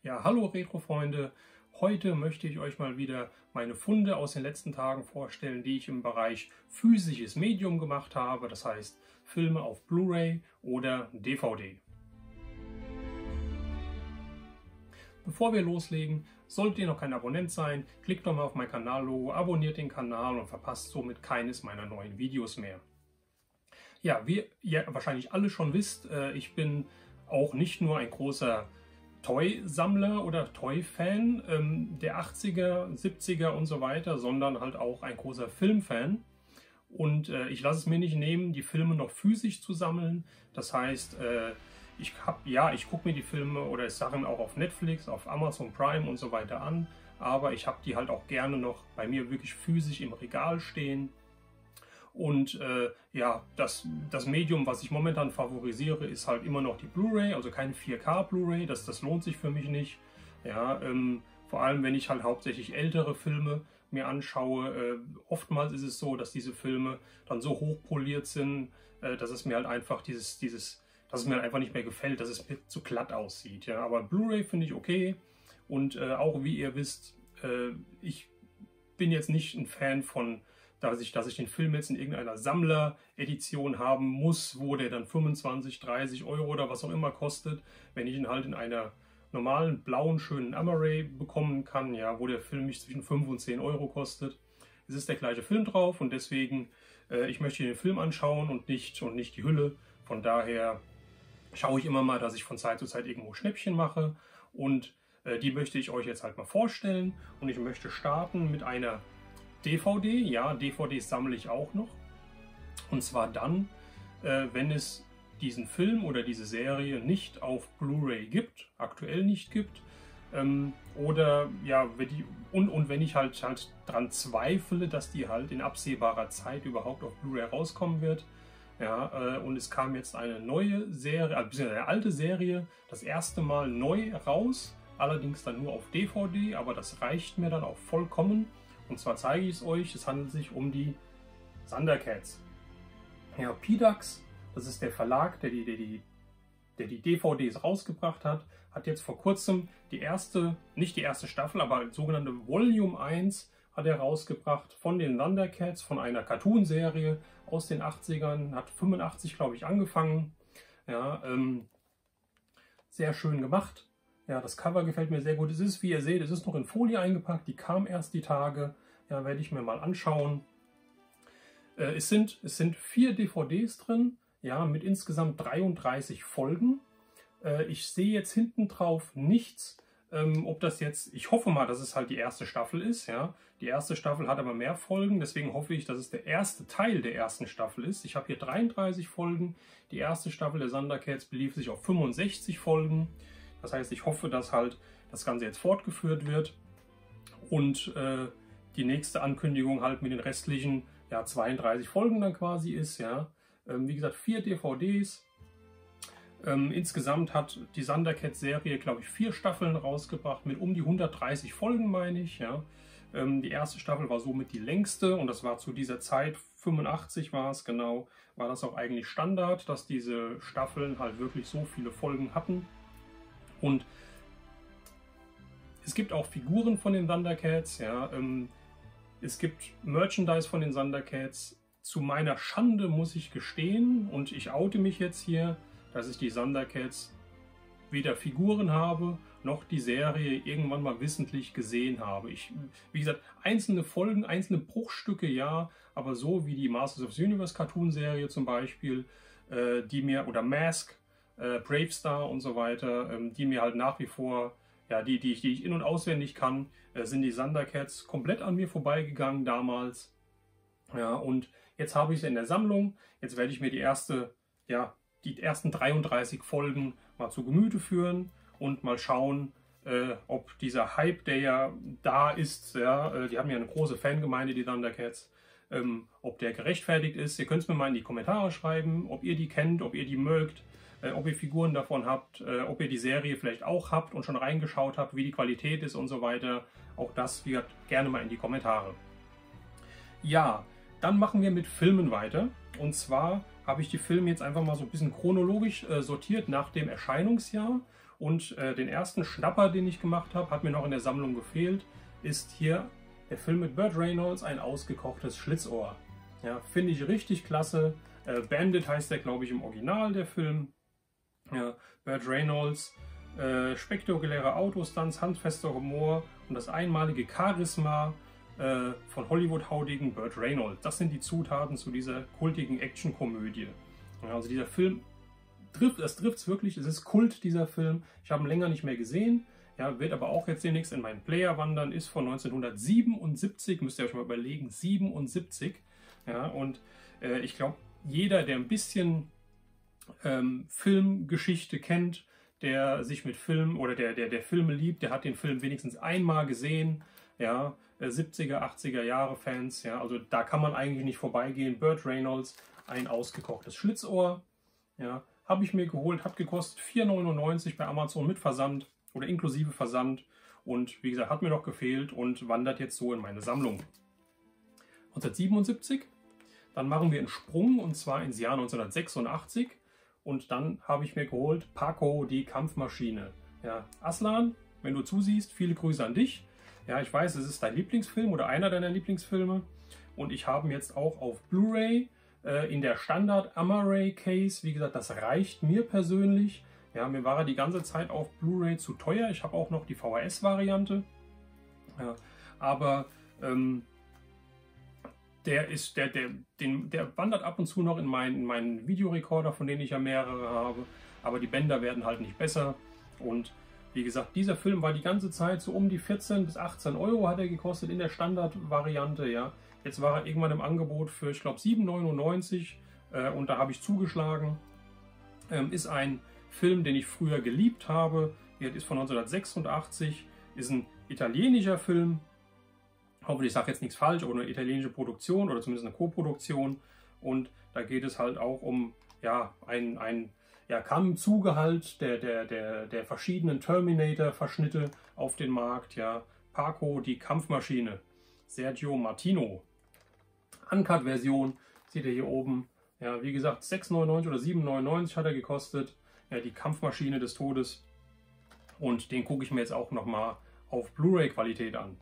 Ja, hallo Retro-Freunde! Heute möchte ich euch mal wieder meine Funde aus den letzten Tagen vorstellen, die ich im Bereich physisches Medium gemacht habe, das heißt Filme auf Blu-ray oder DVD. Bevor wir loslegen, solltet ihr noch kein Abonnent sein, klickt doch mal auf mein Kanallogo, abonniert den Kanal und verpasst somit keines meiner neuen Videos mehr. Ja, wie ihr wahrscheinlich alle schon wisst, ich bin auch nicht nur ein großer Toy-Sammler oder Toy-Fan der 80er, 70er und so weiter, sondern halt auch ein großer Filmfan. Und ich lasse es mir nicht nehmen, die Filme noch physisch zu sammeln. Das heißt, ich gucke mir die Filme oder Sachen auch auf Netflix, auf Amazon Prime und so weiter an. Aber ich habe die halt auch gerne noch bei mir wirklich physisch im Regal stehen. Und ja, das Medium, was ich momentan favorisiere, ist halt immer noch die Blu-ray, also kein 4K Blu-ray, das lohnt sich für mich nicht. Ja, vor allem, wenn ich halt hauptsächlich ältere Filme mir anschaue. Oftmals ist es so, dass diese Filme dann so hochpoliert sind, dass es mir halt einfach dass es mir halt einfach nicht mehr gefällt, dass es mir zu glatt aussieht. Ja, aber Blu-ray finde ich okay. Und auch wie ihr wisst, ich bin jetzt nicht ein Fan von dass ich den Film jetzt in irgendeiner Sammler-Edition haben muss, wo der dann 25, 30 Euro oder was auch immer kostet, wenn ich ihn halt in einer normalen, blauen, schönen Amaray bekommen kann, ja, wo der Film mich zwischen 5 und 10 Euro kostet. Es ist der gleiche Film drauf und deswegen, ich möchte den Film anschauen und nicht die Hülle. Von daher schaue ich immer mal, dass ich von Zeit zu Zeit irgendwo Schnäppchen mache und die möchte ich euch jetzt halt mal vorstellen und ich möchte starten mit einer DVD, ja, DVDs sammle ich auch noch. Und zwar dann, wenn es diesen Film oder diese Serie nicht auf Blu-ray gibt, aktuell nicht gibt. Oder ja, wenn ich halt dran zweifle, dass die halt in absehbarer Zeit überhaupt auf Blu-ray rauskommen wird. Ja, und es kam jetzt eine neue Serie, also eine alte Serie, das erste Mal neu raus, allerdings dann nur auf DVD, aber das reicht mir dann auch vollkommen. Und zwar zeige ich es euch, es handelt sich um die Thundercats. Ja, PDAX, das ist der Verlag, der die DVDs rausgebracht hat, hat jetzt vor kurzem nicht die erste Staffel, aber sogenannte Volume 1 hat er rausgebracht von den Thundercats, von einer Cartoon-Serie aus den 80ern, hat 85, glaube ich, angefangen. Ja, sehr schön gemacht. Ja, das Cover gefällt mir sehr gut. Es ist, wie ihr seht, es ist noch in Folie eingepackt. Die kam erst die Tage. Ja, werde ich mir mal anschauen. Es sind 4 DVDs drin, ja, mit insgesamt 33 Folgen. Ich sehe jetzt hinten drauf nichts, ob das jetzt, ich hoffe mal, dass es halt die erste Staffel ist. Ja. Die erste Staffel hat aber mehr Folgen, deswegen hoffe ich, dass es der erste Teil der ersten Staffel ist. Ich habe hier 33 Folgen. Die erste Staffel der Thundercats belief sich auf 65 Folgen. Das heißt, ich hoffe, dass halt das Ganze jetzt fortgeführt wird und die nächste Ankündigung halt mit den restlichen 32 Folgen dann quasi ist. Ja. Wie gesagt, 4 DVDs. Insgesamt hat die Thundercats-Serie, glaube ich, 4 Staffeln rausgebracht mit um die 130 Folgen, meine ich. Ja. Die erste Staffel war somit die längste und das war zu dieser Zeit, 85 war es genau, war das auch eigentlich Standard, dass diese Staffeln halt wirklich so viele Folgen hatten. Und es gibt auch Figuren von den Thundercats, ja, es gibt Merchandise von den Thundercats. Zu meiner Schande muss ich gestehen, und ich oute mich jetzt hier, dass ich die Thundercats weder Figuren habe, noch die Serie irgendwann mal wissentlich gesehen habe. Wie gesagt, einzelne Folgen, einzelne Bruchstücke, ja, aber so wie die Masters of the Universe Cartoon-Serie zum Beispiel, oder Mask, Bravestar und so weiter, die mir halt nach wie vor, ja, die ich in- und auswendig kann, sind die Thundercats komplett an mir vorbeigegangen damals. Ja, und jetzt habe ich sie in der Sammlung. Jetzt werde ich mir die ersten 33 Folgen mal zu Gemüte führen und mal schauen, ob dieser Hype, der ja da ist, ja, die haben ja eine große Fangemeinde, die Thundercats, ob der gerechtfertigt ist. Ihr könnt es mir mal in die Kommentare schreiben, ob ihr die kennt, ob ihr die mögt. Ob ihr Figuren davon habt, ob ihr die Serie vielleicht auch habt und schon reingeschaut habt, wie die Qualität ist und so weiter. Auch das wird gerne mal in die Kommentare. Ja, dann machen wir mit Filmen weiter. Und zwar habe ich die Filme jetzt einfach mal so ein bisschen chronologisch sortiert nach dem Erscheinungsjahr. Und den ersten Schnapper, den ich gemacht habe, hat mir noch in der Sammlung gefehlt, ist hier der Film mit Burt Reynolds, ein ausgekochtes Schlitzohr. Ja, finde ich richtig klasse. Bandit heißt der, glaube ich, im Original, der Film. Ja, Burt Reynolds, spektakuläre Autostunts, handfester Humor und das einmalige Charisma von Hollywood-hautigen Burt Reynolds. Das sind die Zutaten zu dieser kultigen Actionkomödie. Ja, also dieser Film trifft es wirklich, es ist Kult, dieser Film. Ich habe ihn länger nicht mehr gesehen, ja, wird aber auch jetzt demnächst in meinen Player wandern, ist von 1977, müsst ihr euch mal überlegen, 77. Ja, und ich glaube, jeder, der ein bisschen Filmgeschichte kennt, der sich mit Film oder der Filme liebt, der hat den Film wenigstens einmal gesehen. Ja, 70er, 80er Jahre Fans, ja, also da kann man eigentlich nicht vorbeigehen. Burt Reynolds, ein ausgekochtes Schlitzohr. Ja, habe ich mir geholt, hat gekostet 4,99 bei Amazon mit Versand oder inklusive Versand. Und wie gesagt, hat mir noch gefehlt und wandert jetzt so in meine Sammlung. 1977, dann machen wir einen Sprung und zwar ins Jahr 1986. Und dann habe ich mir geholt Paco, die Kampfmaschine. Ja, Aslan, wenn du zusiehst, viele Grüße an dich. Ja, ich weiß, es ist dein Lieblingsfilm oder einer deiner Lieblingsfilme. Und ich habe ihn jetzt auch auf Blu-ray in der Standard Amaray Case. Wie gesagt, das reicht mir persönlich. Ja, mir war er die ganze Zeit auf Blu-ray zu teuer. Ich habe auch noch die VHS-Variante. Ja, aber der wandert ab und zu noch in meinen Videorekorder, von denen ich ja mehrere habe. Aber die Bänder werden halt nicht besser. Und wie gesagt, dieser Film war die ganze Zeit so um die 14 bis 18 Euro hat er gekostet in der Standardvariante. Ja. Jetzt war er irgendwann im Angebot für, ich glaube, 7,99 und da habe ich zugeschlagen. Ist ein Film, den ich früher geliebt habe. Ist von 1986, ist ein italienischer Film. Hoffentlich sage ich jetzt nichts falsch, aber eine italienische Produktion oder zumindest eine Koproduktion. Und da geht es halt auch um ja, kam im Zuge halt der verschiedenen Terminator-Verschnitte auf den Markt. Ja. Paco, die Kampfmaschine. Sergio Martino. Uncut-Version seht ihr hier oben. Ja, wie gesagt, 6,99 oder 7,99 hat er gekostet. Ja, die Kampfmaschine des Todes. Und den gucke ich mir jetzt auch nochmal auf Blu-ray-Qualität an.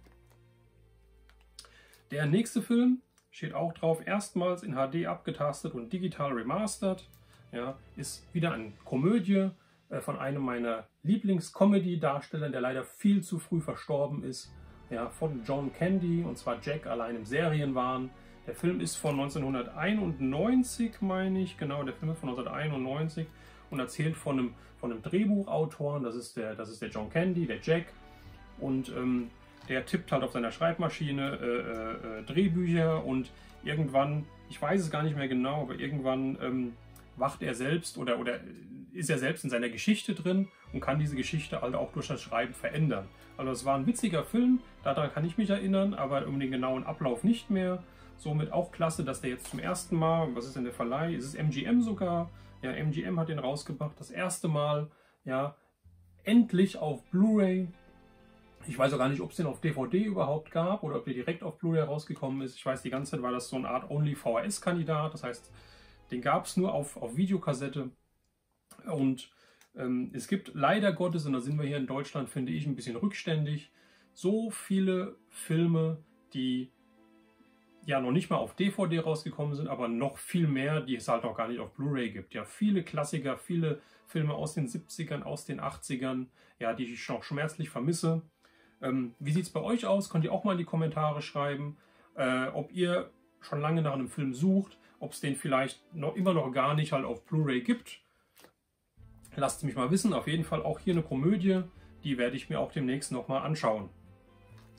Der nächste Film steht auch drauf, erstmals in HD abgetastet und digital remastered. Ja, ist wieder eine Komödie von einem meiner Lieblings-Comedy-Darsteller, der leider viel zu früh verstorben ist. Ja, von John Candy, und zwar Jack allein im Serienwahn. Der Film ist von 1991, meine ich. Genau, der Film ist von 1991 und erzählt von einem Drehbuchautor. Das ist der John Candy, der Jack. Und der tippt halt auf seiner Schreibmaschine Drehbücher und irgendwann, ich weiß es gar nicht mehr genau, aber irgendwann wacht er selbst oder ist er selbst in seiner Geschichte drin und kann diese Geschichte halt auch durch das Schreiben verändern. Also es war ein witziger Film, daran kann ich mich erinnern, aber um den genauen Ablauf nicht mehr. Somit auch klasse, dass der jetzt zum ersten Mal, was ist denn der Verleih? Ist es MGM sogar? Ja, MGM hat den rausgebracht, das erste Mal, ja, endlich auf Blu-ray. Ich weiß auch gar nicht, ob es den auf DVD überhaupt gab oder ob der direkt auf Blu-ray rausgekommen ist. Ich weiß, die ganze Zeit war das so eine Art Only-VHS-Kandidat. Das heißt, den gab es nur auf Videokassette. Und es gibt leider Gottes, und da sind wir hier in Deutschland, finde ich, ein bisschen rückständig, so viele Filme, die ja noch nicht mal auf DVD rausgekommen sind, aber noch viel mehr, die es halt noch gar nicht auf Blu-ray gibt. Ja, viele Klassiker, viele Filme aus den 70ern, aus den 80ern, ja, die ich noch schmerzlich vermisse. Wie sieht es bei euch aus? Könnt ihr auch mal in die Kommentare schreiben, ob ihr schon lange nach einem Film sucht, ob es den vielleicht immer noch gar nicht halt auf Blu-ray gibt. Lasst es mich mal wissen. Auf jeden Fall auch hier eine Komödie, die werde ich mir auch demnächst nochmal anschauen.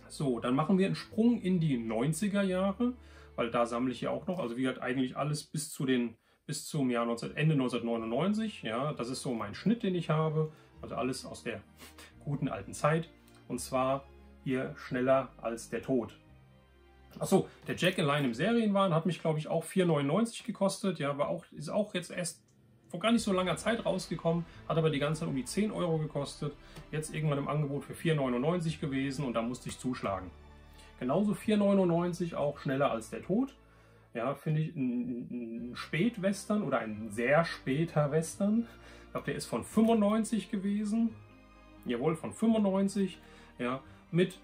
So, dann machen wir einen Sprung in die 90er Jahre, weil da sammle ich ja auch noch, also wie gesagt, eigentlich alles bis zum Jahr Ende 1999. Ja, das ist so mein Schnitt, den ich habe, also alles aus der guten alten Zeit. Und zwar hier Schneller als der Tod. Achso, der Jack allein im Serienwahn hat mich, glaube ich, auch 4,99 gekostet. Ja, ist auch jetzt erst vor gar nicht so langer Zeit rausgekommen, hat aber die ganze Zeit um die 10 Euro gekostet. Jetzt irgendwann im Angebot für 4,99 gewesen und da musste ich zuschlagen. Genauso 4,99 auch Schneller als der Tod. Ja, finde ich ein Spätwestern oder ein sehr später Western. Ich glaube, der ist von 95 gewesen. jawohl, von 95, ja, mit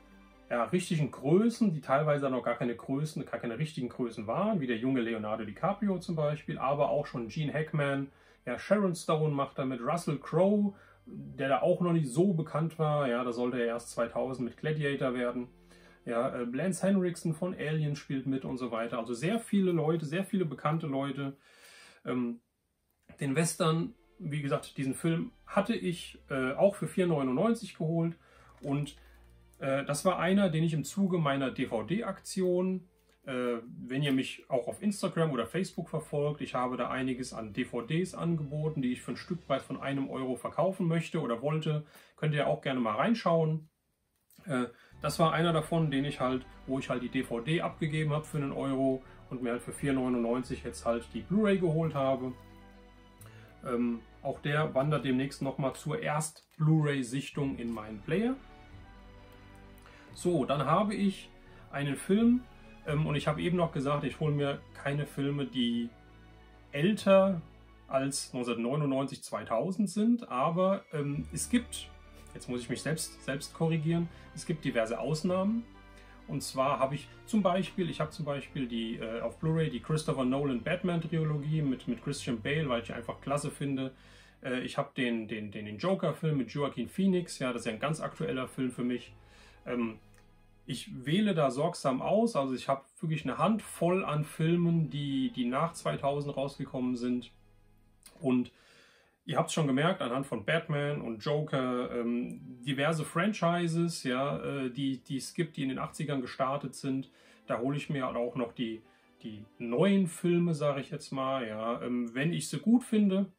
richtigen Größen, die teilweise noch gar keine richtigen Größen waren, wie der junge Leonardo DiCaprio zum Beispiel, aber auch schon Gene Hackman, ja, Sharon Stone macht da mit, Russell Crowe, der da auch noch nicht so bekannt war, ja, da sollte er erst 2000 mit Gladiator werden. Ja, Lance Henriksen von Alien spielt mit und so weiter. Also sehr viele Leute, sehr viele bekannte Leute. Den Western, wie gesagt, diesen Film hatte ich auch für 4,99 € geholt und das war einer, den ich im Zuge meiner DVD-Aktion, wenn ihr mich auch auf Instagram oder Facebook verfolgt, ich habe da einiges an DVDs angeboten, die ich für einen Stückpreis von 1 € verkaufen möchte oder wollte. Könnt ihr auch gerne mal reinschauen. Das war einer davon, wo ich halt die DVD abgegeben habe für 1 € und mir halt für 4,99 € jetzt halt die Blu-ray geholt habe. Auch der wandert demnächst nochmal zur Erst-Blu-ray-Sichtung in meinen Player. So, dann habe ich einen Film und ich habe eben noch gesagt, ich hole mir keine Filme, die älter als 1999, 2000 sind, aber es gibt, jetzt muss ich mich selbst korrigieren, es gibt diverse Ausnahmen. Und zwar habe ich zum Beispiel die auf Blu-ray die Christopher Nolan Batman-Trilogie mit Christian Bale, weil ich die einfach klasse finde. Ich habe den Joker-Film mit Joaquin Phoenix, ja, das ist ja ein ganz aktueller Film für mich. Ich wähle da sorgsam aus, also ich habe wirklich eine Handvoll an Filmen, die nach 2000 rausgekommen sind. Und ihr habt es schon gemerkt, anhand von Batman und Joker, diverse Franchises, ja, die es gibt, die in den 80ern gestartet sind. Da hole ich mir auch noch die neuen Filme, sage ich jetzt mal, ja, wenn ich sie gut finde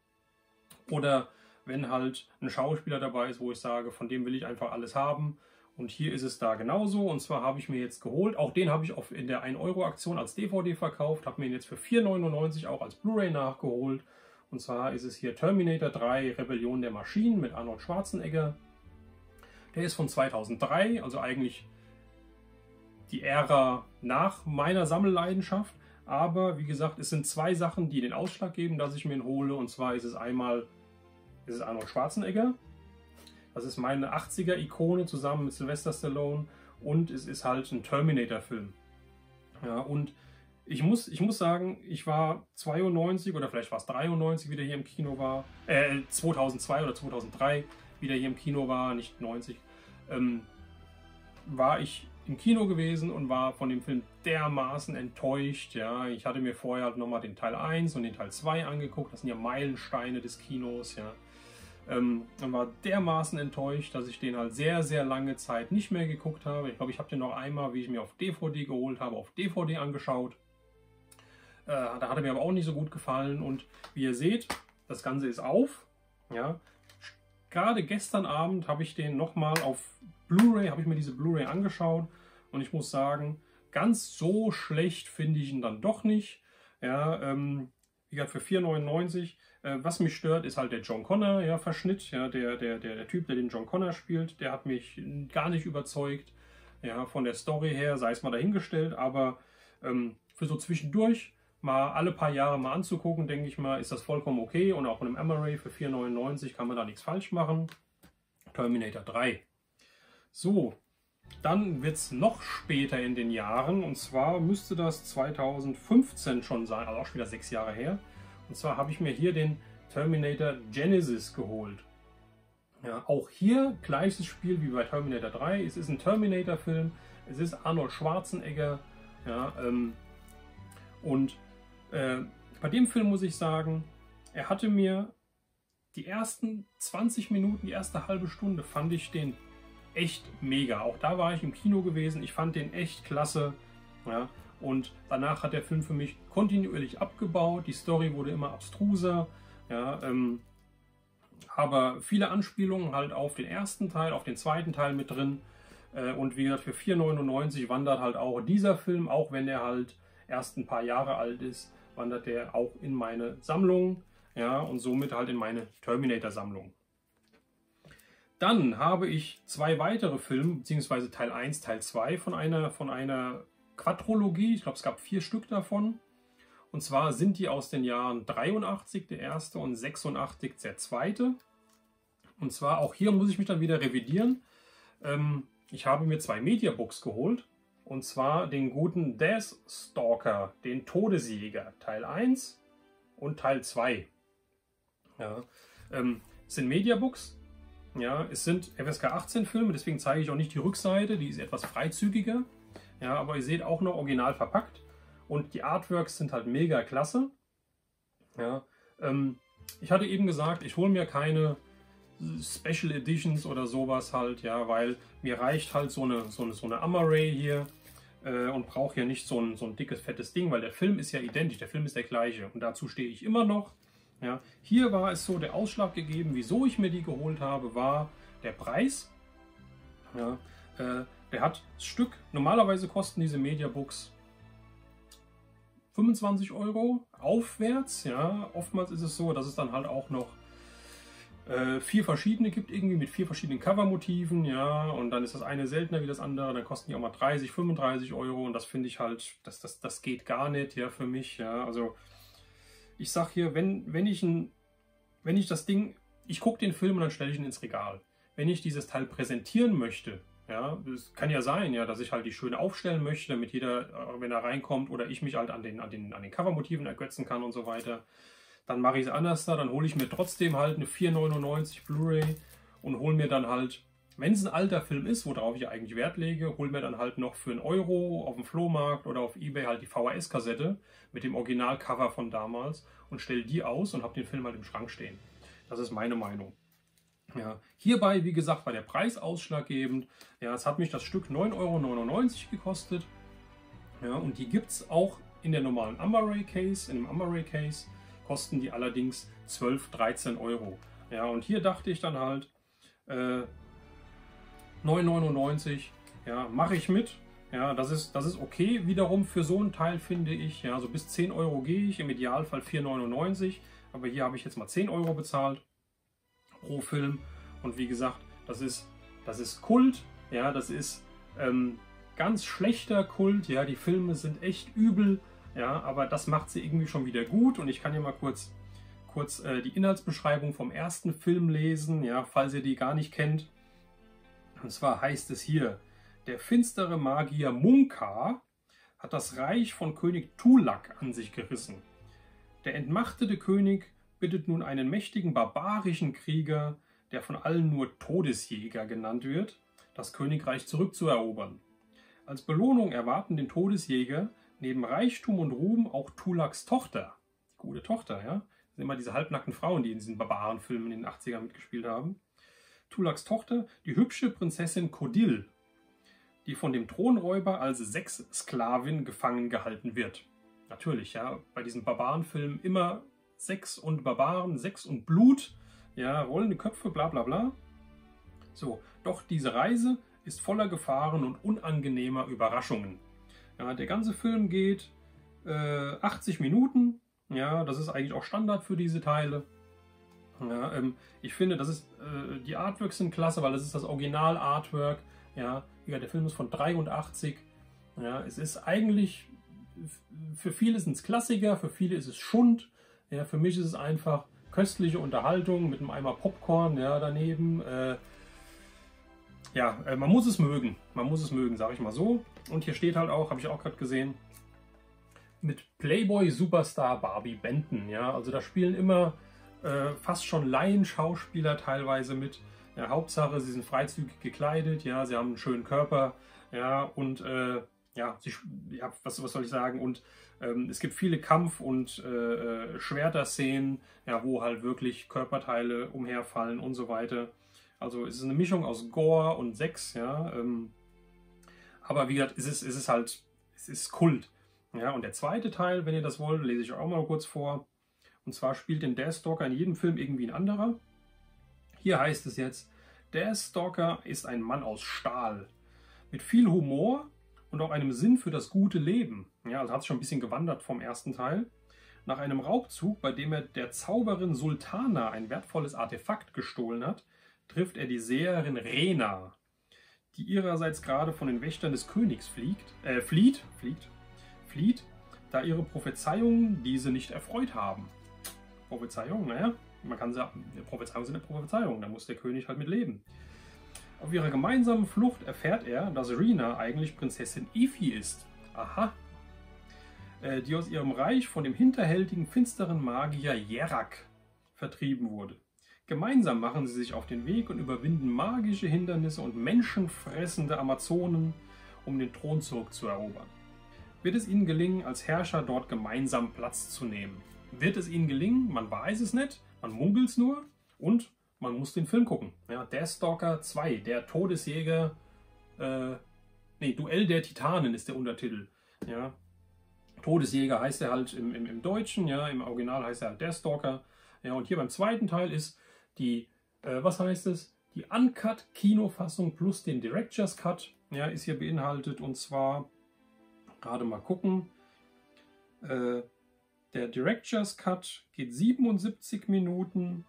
oder wenn halt ein Schauspieler dabei ist, wo ich sage, von dem will ich einfach alles haben. Und hier ist es da genauso. Und zwar habe ich mir jetzt geholt, auch den habe ich in der 1-€ Aktion als DVD verkauft, habe mir ihn jetzt für 4,99 € auch als Blu-ray nachgeholt. Und zwar ist es hier Terminator 3, Rebellion der Maschinen mit Arnold Schwarzenegger. Der ist von 2003, also eigentlich die Ära nach meiner Sammelleidenschaft. Aber wie gesagt, es sind zwei Sachen, die den Ausschlag geben, dass ich mir ihn hole. Und zwar ist es einmal Arnold Schwarzenegger. Das ist meine 80er-Ikone zusammen mit Sylvester Stallone. Und es ist halt ein Terminator-Film. Ja, und ich muss sagen, ich war 92 oder vielleicht war es 93, wieder hier im Kino war. 2002 oder 2003 wieder hier im Kino war, nicht 90. War ich im Kino gewesen und war von dem Film dermaßen enttäuscht. Ja, ich hatte mir vorher halt nochmal den Teil 1 und den Teil 2 angeguckt. Das sind ja Meilensteine des Kinos. Ja. Und war dermaßen enttäuscht, dass ich den halt sehr, sehr lange Zeit nicht mehr geguckt habe. Ich glaube, ich habe den noch einmal, wie ich mir auf DVD geholt habe, auf DVD angeschaut. Da hat er mir aber auch nicht so gut gefallen. Und wie ihr seht, das Ganze ist auf. Ja. Gerade gestern Abend habe ich den nochmal auf Blu-ray, habe ich mir diese Blu-ray angeschaut. Und ich muss sagen, ganz so schlecht finde ich ihn dann doch nicht. Ja, wie gesagt, für 4,99 €. Was mich stört, ist halt der John Connor, ja, Verschnitt. Ja, der Typ, der den John Connor spielt, der hat mich gar nicht überzeugt. Ja, von der Story her, sei es mal dahingestellt, aber für so zwischendurch mal alle paar Jahre mal anzugucken, denke ich mal, ist das vollkommen okay. Und auch in einem Blu-ray für 4,99 € kann man da nichts falsch machen. Terminator 3. So, dann wird es noch später in den Jahren. Und zwar müsste das 2015 schon sein, also auch schon wieder 6 Jahre her. Und zwar habe ich mir hier den Terminator Genisys geholt. Ja, auch hier gleiches Spiel wie bei Terminator 3. Es ist ein Terminator-Film. Es ist Arnold Schwarzenegger. Ja, und bei dem Film muss ich sagen, er hatte mir die ersten 20 Minuten, die erste halbe Stunde, fand ich den echt mega. Auch da war ich im Kino gewesen. Ich fand den echt klasse. Ja, und danach hat der Film für mich kontinuierlich abgebaut. Die Story wurde immer abstruser. Ja, aber viele Anspielungen halt auf den ersten Teil, auf den zweiten Teil mit drin. Und wie gesagt, für 4,99 € wandert halt auch dieser Film, auch wenn er halt erst ein paar Jahre alt ist, wandert der auch in meine Sammlung, ja, und somit halt in meine Terminator-Sammlung. Dann habe ich 2 weitere Filme, beziehungsweise Teil 1, Teil 2 von einer Quadrologie. Ich glaube, es gab 4 Stück davon. Und zwar sind die aus den Jahren 83 der erste und 86 der zweite. Und zwar auch hier muss ich mich dann wieder revidieren. Ich habe mir 2 Mediabooks geholt. Und zwar den guten Death Stalker, den Todesjäger, Teil 1 und Teil 2. Ja, es sind Mediabooks. Ja, es sind FSK 18 Filme, deswegen zeige ich auch nicht die Rückseite, die ist etwas freizügiger. Ja, aber ihr seht auch noch original verpackt. Und die Artworks sind halt mega klasse. Ja, ich hatte eben gesagt, ich hole mir keine Special Editions oder sowas halt, ja, weil mir reicht halt so eine Amaray hier und brauche ja nicht so ein dickes, fettes Ding, weil der Film ist ja identisch, der Film ist der gleiche und dazu stehe ich immer noch. Ja. Hier war es so, der Ausschlag gegeben, wieso ich mir die geholt habe, war der Preis. Ja, der hat das Stück, normalerweise kosten diese Mediabooks 25 € aufwärts. Ja. Oftmals ist es so, dass es dann halt auch noch 4 verschiedene gibt, irgendwie mit 4 verschiedenen Covermotiven, ja, und dann ist das eine seltener wie das andere, dann kosten die auch mal 30, 35 € und das finde ich halt, das geht gar nicht, ja, für mich, ja, also ich sag hier, wenn ich das Ding, ich gucke den Film und dann stelle ich ihn ins Regal. Wenn ich dieses Teil präsentieren möchte, ja, das kann ja sein, ja, dass ich halt die schön aufstellen möchte, damit jeder, wenn er reinkommt, oder ich mich halt an den Covermotiven ergötzen kann und so weiter, dann mache ich es anders da, dann hole ich mir trotzdem halt eine 4,99 Blu-ray und hole mir dann halt, wenn es ein alter Film ist, worauf ich eigentlich Wert lege, hole mir dann halt noch für 1 € auf dem Flohmarkt oder auf eBay halt die VHS-Kassette mit dem Originalcover von damals und stelle die aus und habe den Film halt im Schrank stehen. Das ist meine Meinung. Ja, hierbei, wie gesagt, war der Preis ausschlaggebend. Ja, es hat mich das Stück 9,99 € gekostet. Ja, und die gibt es auch in der normalen Amaray Case, in dem Amaray Case. Kosten die allerdings 12, 13 €. Ja, und hier dachte ich dann halt, 9,99 €, ja, mache ich mit. Ja, das ist okay wiederum für so einen Teil, finde ich. Ja, so bis 10 € gehe ich, im Idealfall 4,99 €. Aber hier habe ich jetzt mal 10 € bezahlt pro Film. Und wie gesagt, das ist Kult. Ja, das ist ganz schlechter Kult. Ja, die Filme sind echt übel. Ja, aber das macht sie irgendwie schon wieder gut und ich kann hier mal kurz die Inhaltsbeschreibung vom ersten Film lesen, ja, falls ihr die gar nicht kennt. Und zwar heißt es hier, der finstere Magier Munkar hat das Reich von König Tulak an sich gerissen. Der entmachtete König bittet nun einen mächtigen barbarischen Krieger, der von allen nur Todesjäger genannt wird, das Königreich zurückzuerobern. Als Belohnung erwarten den Todesjäger neben Reichtum und Ruhm auch Tulaks Tochter, die gute Tochter, ja, das sind immer diese halbnackten Frauen, die in diesen Barbarenfilmen in den 80ern mitgespielt haben. Tulaks Tochter, die hübsche Prinzessin Kodil, die von dem Thronräuber als Sexsklavin gefangen gehalten wird. Natürlich, ja, bei diesen Barbarenfilmen immer Sex und Barbaren, Sex und Blut, ja, rollende Köpfe, bla bla bla. So, doch diese Reise ist voller Gefahren und unangenehmer Überraschungen. Ja, der ganze Film geht 80 Minuten. Ja, das ist eigentlich auch Standard für diese Teile. Ja, ich finde, die Artworks sind klasse, weil das ist das Original-Artwork. Ja, der Film ist von 83. Ja, es ist eigentlich, für viele sind es Klassiker, für viele ist es Schund. Ja, für mich ist es einfach köstliche Unterhaltung mit einem Eimer Popcorn, ja, daneben. Man muss es mögen. Man muss es mögen, sage ich mal so. Und hier steht halt auch, habe ich auch gerade gesehen, mit Playboy Superstar Barbie Benton. Ja, also da spielen immer fast schon Laienschauspieler teilweise mit. Ja, Hauptsache, sie sind freizügig gekleidet, ja, sie haben einen schönen Körper, ja, und was soll ich sagen? Und es gibt viele Kampf- und Schwerter-Szenen, ja, wo halt wirklich Körperteile umherfallen und so weiter. Also es ist eine Mischung aus Gore und Sex, ja. Aber wie gesagt, es ist Kult. Ja, und der zweite Teil, wenn ihr das wollt, lese ich auch mal kurz vor. Und zwar spielt den Death Stalker in jedem Film irgendwie ein anderer. Hier heißt es jetzt, Death Stalker ist ein Mann aus Stahl. Mit viel Humor und auch einem Sinn für das gute Leben. Ja, also hat es schon ein bisschen gewandert vom ersten Teil. Nach einem Raubzug, bei dem er der Zauberin Sultana ein wertvolles Artefakt gestohlen hat, trifft er die Seherin Rena, die ihrerseits gerade von den Wächtern des Königs flieht, da ihre Prophezeiungen diese nicht erfreut haben. Prophezeiungen, naja. man kann sagen, Prophezeiungen sind eine Prophezeiung, da muss der König halt mit leben. Auf ihrer gemeinsamen Flucht erfährt er, dass Rina eigentlich Prinzessin Iffi ist. Aha. Die aus ihrem Reich von dem hinterhältigen, finsteren Magier Yerak vertrieben wurde. Gemeinsam machen sie sich auf den Weg und überwinden magische Hindernisse und menschenfressende Amazonen, um den Thron zurückzuerobern. Wird es ihnen gelingen, als Herrscher dort gemeinsam Platz zu nehmen? Wird es ihnen gelingen? Man weiß es nicht, man munkelt es nur und man muss den Film gucken. Ja, Deathstalker 2, der Todesjäger, Duell der Titanen ist der Untertitel. Ja. Todesjäger heißt er halt im Deutschen, ja, im Original heißt er halt Deathstalker. Ja, und hier beim zweiten Teil ist die, was heißt es? Die Uncut-Kinofassung plus den Director's Cut, ja, ist hier beinhaltet. Und zwar, gerade mal gucken, der Director's Cut geht 77 Minuten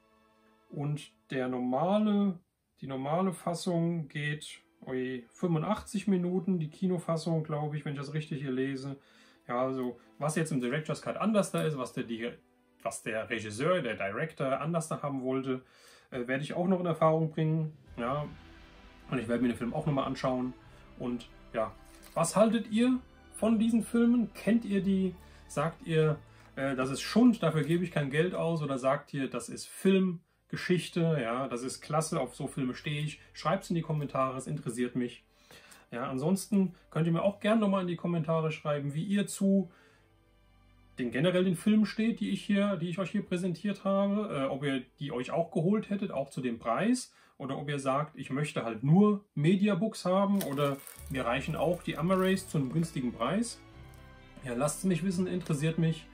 und die normale Fassung geht 85 Minuten, die Kinofassung, glaube ich, wenn ich das richtig hier lese. Ja, also was jetzt im Director's Cut anders da ist, was der Regisseur, der Director anders da haben wollte, werde ich auch noch in Erfahrung bringen. Ja, und ich werde mir den Film auch nochmal anschauen. Und ja, was haltet ihr von diesen Filmen? Kennt ihr die? Sagt ihr, das ist Schund, dafür gebe ich kein Geld aus? Oder sagt ihr, das ist Filmgeschichte, ja, das ist klasse, auf so Filme stehe ich? Schreibt es in die Kommentare, es interessiert mich. Ja, ansonsten könnt ihr mir auch gerne nochmal in die Kommentare schreiben, wie ihr zu den Filmen steht, die ich euch hier präsentiert habe, ob ihr die euch auch geholt hättet, auch zu dem Preis, oder ob ihr sagt, ich möchte halt nur Mediabooks haben oder mir reichen auch die Amarays zu einem günstigen Preis. Ja, lasst es mich wissen, interessiert mich.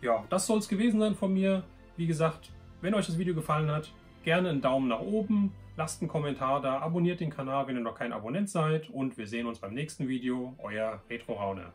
Ja, das soll es gewesen sein von mir. Wie gesagt, wenn euch das Video gefallen hat, gerne einen Daumen nach oben, lasst einen Kommentar da, abonniert den Kanal, wenn ihr noch kein Abonnent seid und wir sehen uns beim nächsten Video. Euer Retro Rauner.